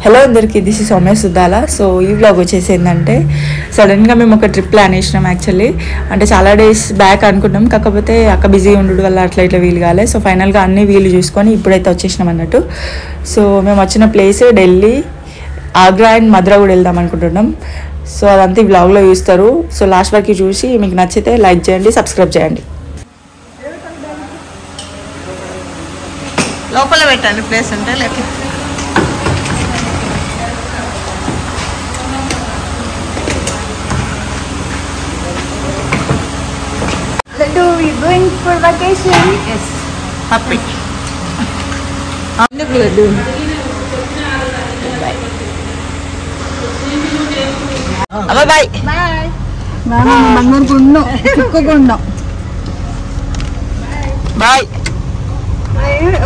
Hello అందరికీ, this is Soumya Suddala. So ఈ vlog వచ్చేసి ఏంటంటే, సడన్గా మేము ఒక ట్రిప్ ప్లాన్ చేసినాం. యాక్చువల్లీ అంటే చాలా డేస్ బ్యాక్ అనుకున్నాం, కాకపోతే అక్క బిజీ ఉండడం వల్ల అట్లా ఇట్లా వీలు కాలే. సో ఫైనల్గా అన్ని వీలు చూసుకొని ఇప్పుడైతే వచ్చేసినాం అన్నట్టు. సో మేము వచ్చిన ప్లేస్ ఢిల్లీ, ఆగ్రా అండ్ మద్రా కూడా వెళ్దాం అనుకుంటున్నాం. సో అదంతా ఈ వ్లాగ్లో చూస్తారు. సో లాస్ట్ వరకు చూసి మీకు నచ్చితే లైక్ చేయండి, సబ్స్క్రైబ్ చేయండి. లోపల పెట్టండి ప్లేస్ అంటే లేక Laddu, we're going for vacation. yes happy అందుకు laddu bye bye Bye. Mangaluru గుండం చుక్కగుండం బాయ్.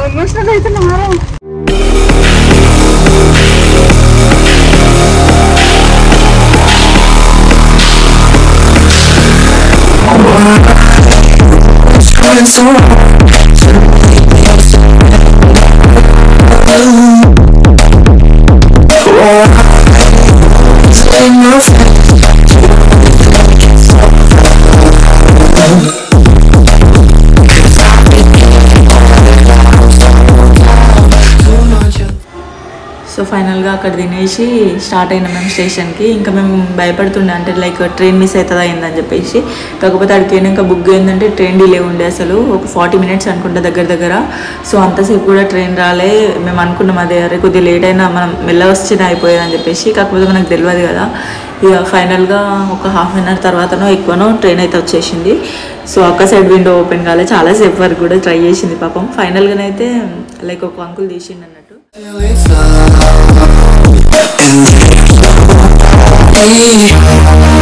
ఎమోషనల్ అవుతున్నారా? సో ఫైనల్గా అక్కడ తినేసి స్టార్ట్ అయినాం మేము స్టేషన్కి. ఇంకా మేము భయపడుతుండే, అంటే లైక్ ట్రైన్ మిస్ అవుతుందా అయిందని చెప్పేసి. కాకపోతే అక్కడికి ఇంకా బుక్ ఏంటంటే ట్రైన్ డిలే ఉండే, అసలు ఒక 40 minutes అనుకుంటా దగ్గర. సో అంతసేపు కూడా ట్రైన్ రాలే. మేము అనుకున్నాం అదే అరే కొద్దిగా లేట్ అయినా మనం మెల్లగా వచ్చినా అయిపోయేదని చెప్పేసి. కాకపోతే మనకు తెలియదు కదా. ఇక ఫైనల్గా ఒక ½ an hour తర్వాతనో ఎక్కువనో ట్రైన్ అయితే వచ్చేసింది. సో అక్క సైడ్ విండో ఓపెన్ కాలే, చాలాసేపు వరకు కూడా ట్రై చేసింది పాపం. ఫైనల్గానైతే లైక్ ఒక అంకుల్ తీసిండు అన్నట్టు.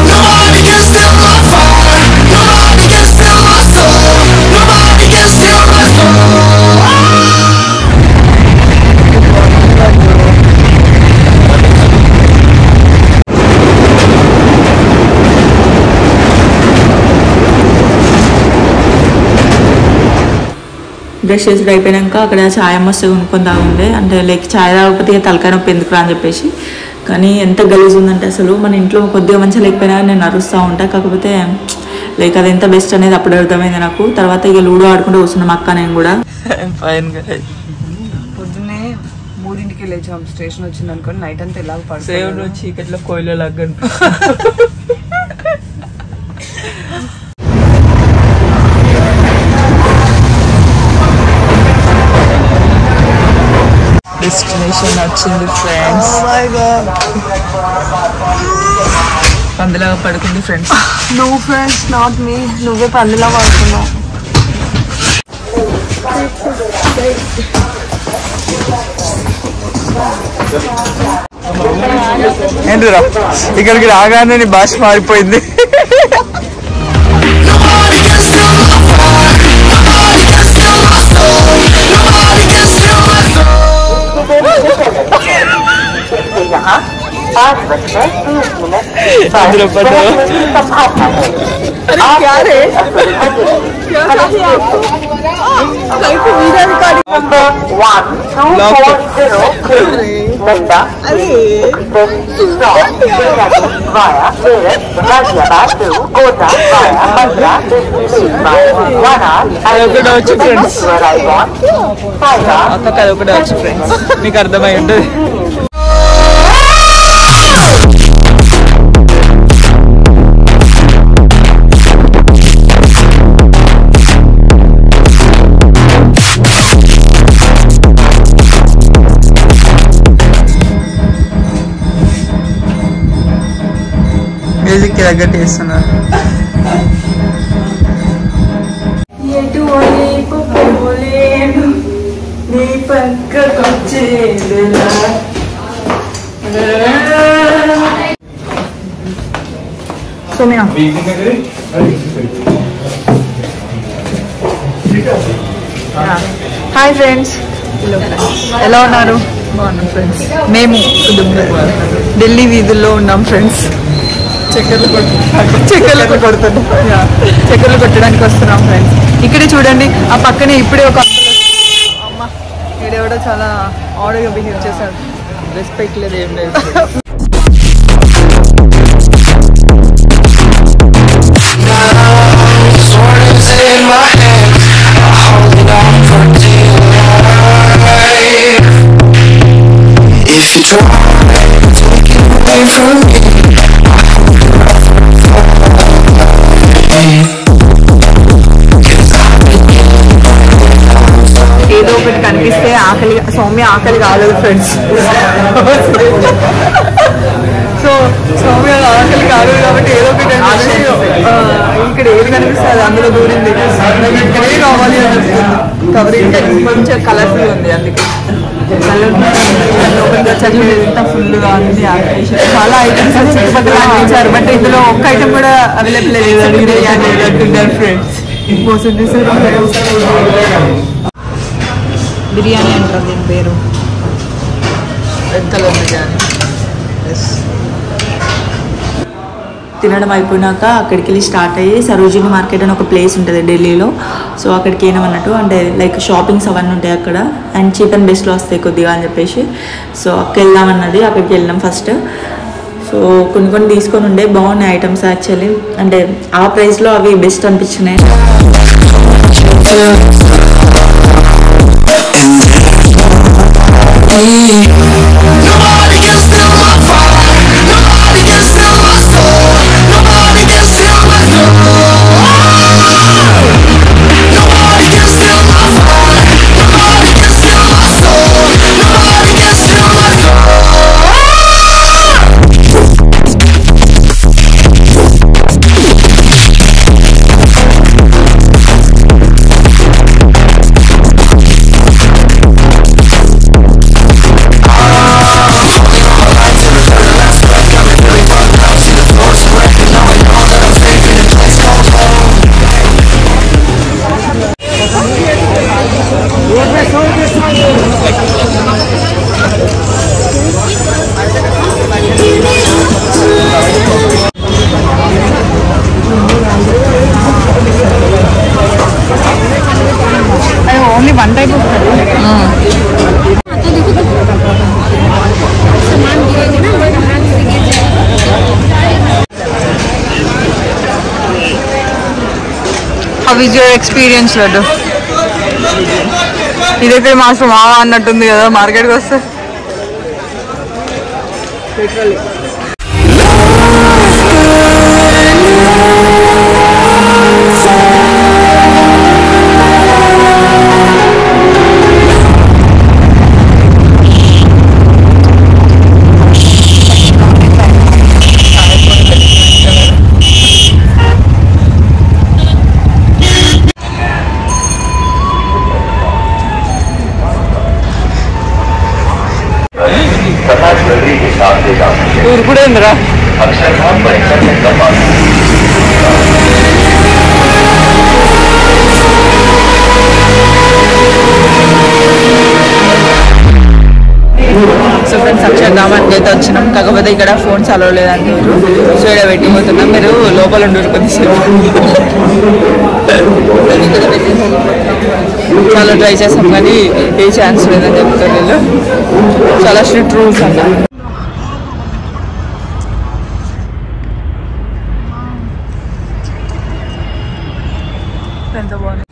Nobody can steal my fire. Nobody can steal my soul. Nobody can steal my soul. Brush చేసుడు అయిపోయాక అక్కడ ఛాయ్ మస్తు కొనుక్కొని తాగుండే, అంటే లైక్ ఛాయ్ తాగకపోతే తలకాయ నొప్పి ఎందుకురా అని చెప్పేసి. కానీ ఎంత గలీజ్ ఉందంటే అసలు మన ఇంట్లో కొద్దిగా మంచిగా లేకపోయినా నేను అరుస్తూ ఉంటాను. కాకపోతే లైక్ అది ఎంత బెస్ట్ అనేది అప్పుడు అర్థమైంది నాకు. తర్వాత ఇక లూడో ఆడుకుంటూ కూర్చున్నాం అక్క నేను కూడా. పొద్దున్నే 3ంటికి లేచాం. స్టేషన్ వచ్చింది అనుకోని నైట్ అంతా ఎలా సేవలు చీకట్లో కోయిల లాగా డెస్టినేషన్ వచ్చింది ఫ్రెండ్స్. పందిలాగా పడుకుంది friends. No friends, not me. నువ్వే పందిలా పడుతున్నావు. ఏంటిరా ఇక్కడికి రాగానే నీ భాష మారిపోయింది. Nobody can steal my fire. Nobody can steal my soul. Nobody can steal my soul. అక్క అదొకటి వచ్చు ఫ్రెండ్స్, మీకు అర్థమై ఉంటుంది. మ్యూజిక్కి తగ్గట్టు చేస్తున్నారు. ఎటువైపు పోలేను నీ పక్కకొచ్చేలా. సోమ్య హాయ్ ఫ్రెండ్స్, ఎలా ఉన్నారు? బాగున్నాం ఫ్రెండ్స్. మేము ఢిల్లీ వీధుల్లో ఉన్నాం ఫ్రెండ్స్. చక్కెరలు కొట్టడానికి వస్తున్నాం ఫ్రెండ్స్. ఇక్కడే చూడండి, ఆ పక్కనే ఇప్పుడే ఒక అమ్మ ఈడెవడో చాలా ఆడగా బిహేవ్ చేశాడు. రెస్పెక్ట్ లేదు ఏం లేదు. ఏదో ఒకటి కనిపిస్తే ఆకలి సౌమ్య ఆకలి కాలేదు ఫ్రెండ్స్. సో సౌమ్య ఆకలి కాలేదు కాబట్టి ఏదో ఒకటి ఇక్కడ ఏది కనిపిస్తుంది అందులో దూరింది. ఇక్కడే కావాలి అని చెప్తుంది. కవరింగ్ కొంచెం కలర్ఫుల్ ఉంది అందుకే ఎంత ఫుల్గా ఉంది. చాలా ఐటమ్స్ చుట్టుపక్కల అందించారు బట్ ఇందులో ఒక్క ఐటమ్ కూడా అవైలబుల్ లేదు. అంటున్నారు ఫ్రెండ్స్. మోసం చేశారు. బిర్యానీ అంటారు దీని పేరు. Red colour biryani. తినడం అయిపోయినాక అక్కడికి వెళ్ళి స్టార్ట్ అయ్యి సరోజిని మార్కెట్ అని ఒక ప్లేస్ ఉంటుంది ఢిల్లీలో. సో అక్కడికి ఏమన్నట్టు అంటే లైక్ షాపింగ్స్ అవన్నీ ఉంటాయి అక్కడ అండ్ చీప్ అండ్ బెస్ట్లో వస్తాయి కొద్దిగా అని చెప్పేసి సో అక్కడికి వెళ్దామన్నది. అక్కడికి వెళ్ళాం ఫస్ట్. సో కొన్ని తీసుకొని ఉండే బాగున్నాయి ఐటమ్స్ యాక్చువల్లీ అంటే ఆ ప్రైస్లో అవి బెస్ట్ అనిపించినాయి. ఓన్లీ వన్ టైప్ వస్తుంది. How is your experience laddu? ఇదైతే మాస్టర్ మావా అన్నట్టుంది కదా మార్కెట్కి వస్తే. ఊరు కూడా ఉందిరా. సో ఫ్రెండ్స్ అక్షరధామానికి అయితే వచ్చినాం. కాకపోతే ఇక్కడ ఫోన్స్ అలవ్ లేదండి. సో ఇక్కడ పెట్టిపోతున్నాం. మీరు లోపల ఉండరు కొద్దిసేపు. చాలా ట్రై చేసాం కానీ ఏ ఛాన్స్ లేదని చెప్తారు వీళ్ళు. చాలా స్ట్రిక్ట్ రూల్స్ అన్న. ఎంత బాగుంది.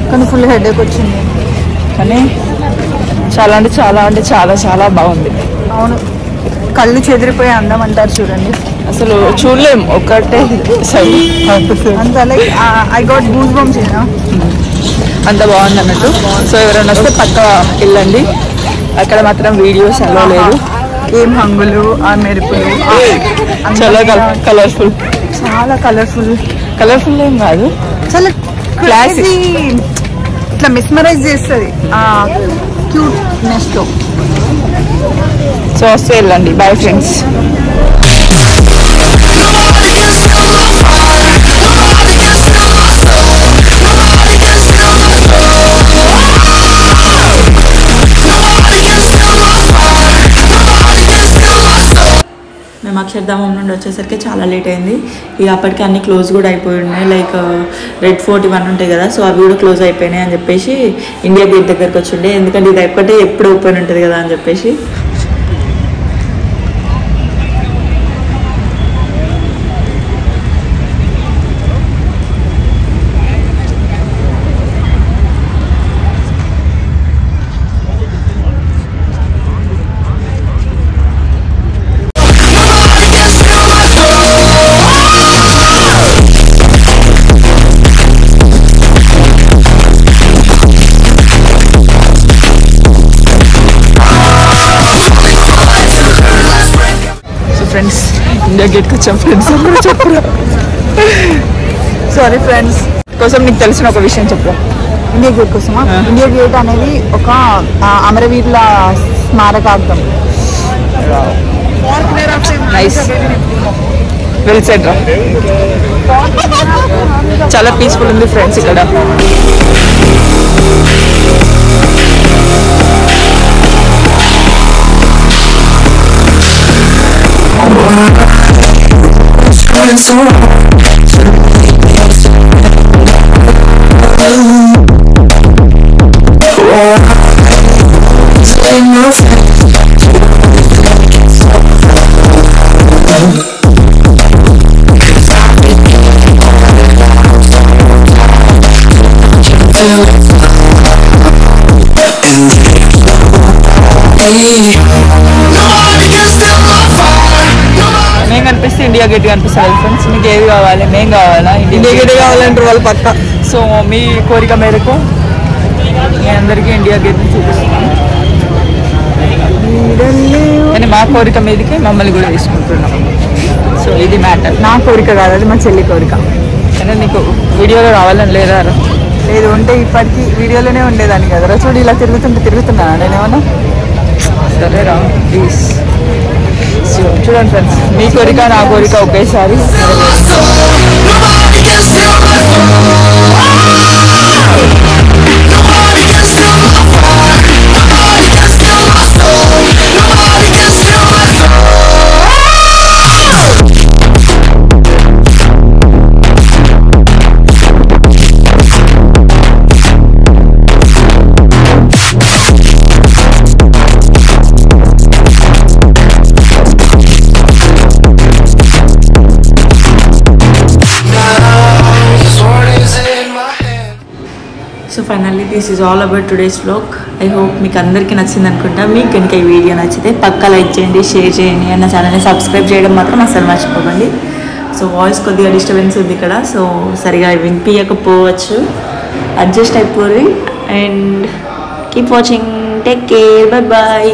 కానీ ఫుల్ హెడేక్ వచ్చింది. కానీ చాలా అంటే చాలా చాలా బాగుంది. అవును, కళ్ళు చెదిరిపోయి అందం అంటారు చూడండి. అసలు చూడలేం ఒకటే సైడ్ అంత like I got goose bumps అంత బాగుంది అన్నట్టు. సో ఎవరైనా వస్తే పక్క వెళ్ళండి. అక్కడ మాత్రం వీడియోస్ అలా లేదు. ఏం హంగులు ఆ మెరుపులు చాలా కలర్ఫుల్. చాలా కలర్ఫుల్ ఏం కాదు, చాలా క్లాసిక్. ఇట్లా మిస్మరైజ్ చేస్తుంది ఆ క్యూట్నెస్ తో. సో వస్తే వెళ్ళండి. Bye friends. మేము అక్షరధామం నుండి వచ్చేసరికి చాలా లేట్ అయింది. ఇక అప్పటికి అన్ని క్లోజ్ కూడా అయిపోయి ఉన్నాయి. లైక్ రెడ్ ఫోర్ట్ ఇవన్నీ ఉంటాయి కదా, సో అవి కూడా క్లోజ్ అయిపోయినాయి అని చెప్పేసి ఇండియా గేట్ దగ్గరికి వచ్చిండే. ఎందుకంటే ఇది ఒక్కటే ఎప్పుడు ఓపెన్ ఉంటుంది కదా అని చెప్పేసి. ఫ్రెండ్స్ ఇండియా గేట్కి వచ్చాం ఫ్రెండ్స్. చెప్పరా సారీ ఫ్రెండ్స్ కోసం నీకు తెలిసిన ఒక విషయం చెప్పరా. ఇండియా గేట్ కోసమా? ఇండియా గేట్ అనేది ఒక అమరవీరుల స్మారకార్థం. నైస్, వెల్ సెడ్ రా. చాలా పీస్ఫుల్ ఉంది ఫ్రెండ్స్ ఇక్కడ. మేము కనిపిస్తే ఇండియా గేట్ కనిపిస్తుంది ఫ్రెండ్స్. మీకు ఏది కావాలి? మేము కావాలా? ఇండియా గేట్ కావాలంటారు వాళ్ళు పక్క. సో మీ కోరిక మేరకు మీ అందరికీ ఇండియా గేట్ని చూపిస్తున్నాను. కానీ మా కోరిక మీదకి మమ్మల్ని కూడా తీసుకుంటున్నాం. సో ఇది మ్యాటర్. నా కోరిక కాదు, అది మా చెల్లి కోరిక. అంటే నీకు వీడియోలో రావాలని లేదా? లేదు, ఉంటే ఇప్పటికీ వీడియోలోనే ఉండేదాన్ని కదరా. చూడు ఇలా తిరుగుతున్నాను నేనేమన్నా. సరే రా ప్లీజ్. సో చూడండి ఫ్రెండ్స్, మీ కోరిక నా కోరిక ఒకేసారి. So finally this is all about today's vlog. I hope మీకు అందరికీ నచ్చింది అనుకుంటా. మీకు కనుక ఈ వీడియో నచ్చితే పక్కా లైక్ చేయండి, షేర్ చేయండి, అన్న ఛానల్ని సబ్స్క్రైబ్ చేయడం మాత్రం అసలు మర్చిపోకండి. సో వాయిస్ కొద్దిగా డిస్టర్బెన్స్ ఉంది ఇక్కడ, సో సరిగా వినిపించకపోవచ్చు, అడ్జస్ట్ అయిపోయి. And keep watching, take care, bye bye.